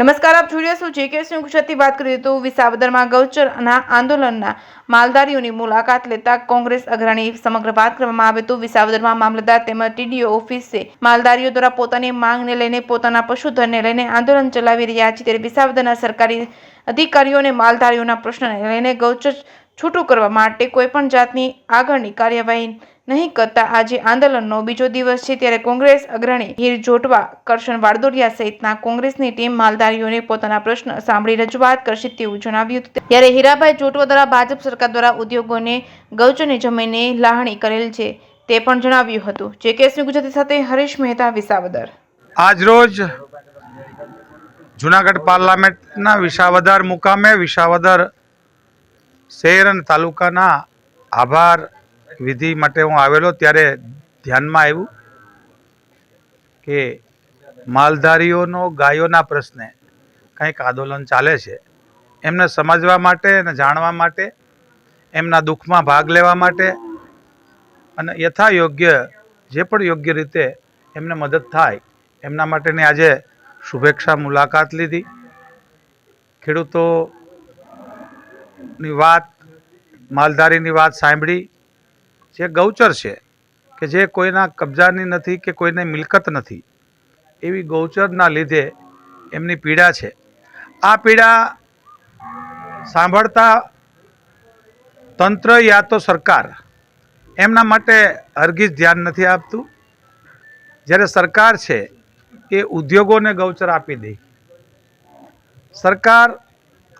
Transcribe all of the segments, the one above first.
નમસ્કાર, આપ જોઈ રહ્યા છો જે કે ગુજરાતી. વાત કરીએ તો વિસાવદરમાં ગૌચરના આંદોલનના માલધારીઓની મુલાકાત લેતા કોંગ્રેસ અગ્રણી સમગ્ર વાત કરવામાં આવે તો વિસાવદરમાં મામલતદાર તેમજ ટીડીઓ ઓફિસે માલધારીઓ દ્વારા પોતાની માંગને લઈને પોતાના પશુધનને લઈને આંદોલન ચલાવી રહ્યા છે. ત્યારે વિસાવદરના સરકારી અધિકારીઓને માલધારીઓના પ્રશ્નને લઈને ગૌચર છૂટું કરવા માટે કોઈપણ જાતની આગળની કાર્યવાહી નહીં કરતા આજે આંદોલનનો બીજો દિવસ છે. ત્યારે કોંગ્રેસ અગ્રણી હીર જોટવા, કરશન વાડદોડિયા સહિતના કોંગ્રેસની ટીમ માલધારીઓને પોતાના પ્રશ્ન સાંભળી રજૂઆત કરશે તેવું જણાવ્યું હતું. ત્યારે હીરાભાઈ જોટવા દ્વારા ભાજપ સરકાર દ્વારા ઉદ્યોગોને ગૌચરની જમીનની લાહણી કરેલ છે તે પણ જણાવ્યું હતું. જે કે ગુજરાતી સાથે હરીશ મહેતા, વિસાવદર. આજરોજ જુનાગઢ પાર્લામેન્ટના વિસાવદર મુકામે વિસાવદર શહેર અને તાલુકાના આભાર વિધિ માટે હું આવેલો ત્યારે ધ્યાનમાં આવ્યું કે માલધારીઓનો ગાયોના પ્રશ્ને કંઈક આંદોલન ચાલે છે. એમને સમજવા માટે અને જાણવા માટે, એમના દુઃખમાં ભાગ લેવા માટે અને યથાયોગ્ય જે પણ યોગ્ય રીતે એમને મદદ થાય એમના માટેની આજે શુભેચ્છા મુલાકાત લીધી. ખેડૂતોની વાત, માલધારીની વાત સાંભળી. જે ગૌચર છે કે જે કોઈના કબજાની નથી કે કોઈને મિલકત નથી, એવી ગૌચરના લીધે એમની પીડા છે. આ પીડા સાંભળતા તંત્ર યા તો સરકાર એમના માટે હરગીજ ધ્યાન નથી આપતું. જ્યારે સરકાર છે એ ઉદ્યોગોને ગૌચર આપી દે. સરકાર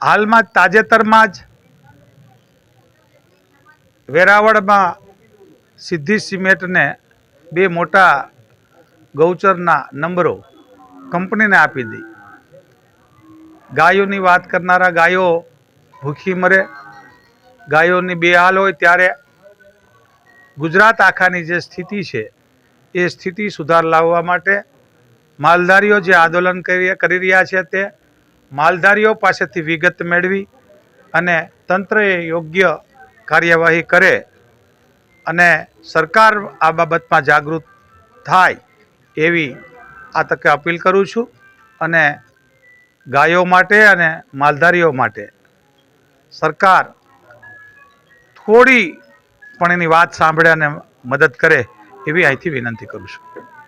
હાલમાં તાજેતરમાં જ વેરાવળમાં સિદ્ધિ સિમેન્ટને 2 મોટા ગૌચરના નંબરો કંપનીને આપી દઈ. ગાયોની વાત કરનારા ગાયો ભૂખી મરે, ગાયોની બેહાલ હોય ત્યારે ગુજરાત આખાની જે સ્થિતિ છે એ સ્થિતિ સુધાર લાવવા માટે માલધારીઓ જે આંદોલન કરી રહ્યા છે તે માલધારીઓ પાસેથી વિગત મેળવી અને તંત્રએ યોગ્ય કાર્યવાહી કરે અને સરકાર આ બાબતમાં જાગૃત થાય એવી આ તકે અપીલ કરું છું. અને ગાયો માટે અને માલધારીઓ માટે સરકાર થોડી પણ એની વાત સાંભળે અને મદદ કરે એવી અહીંથી વિનંતી કરું છું.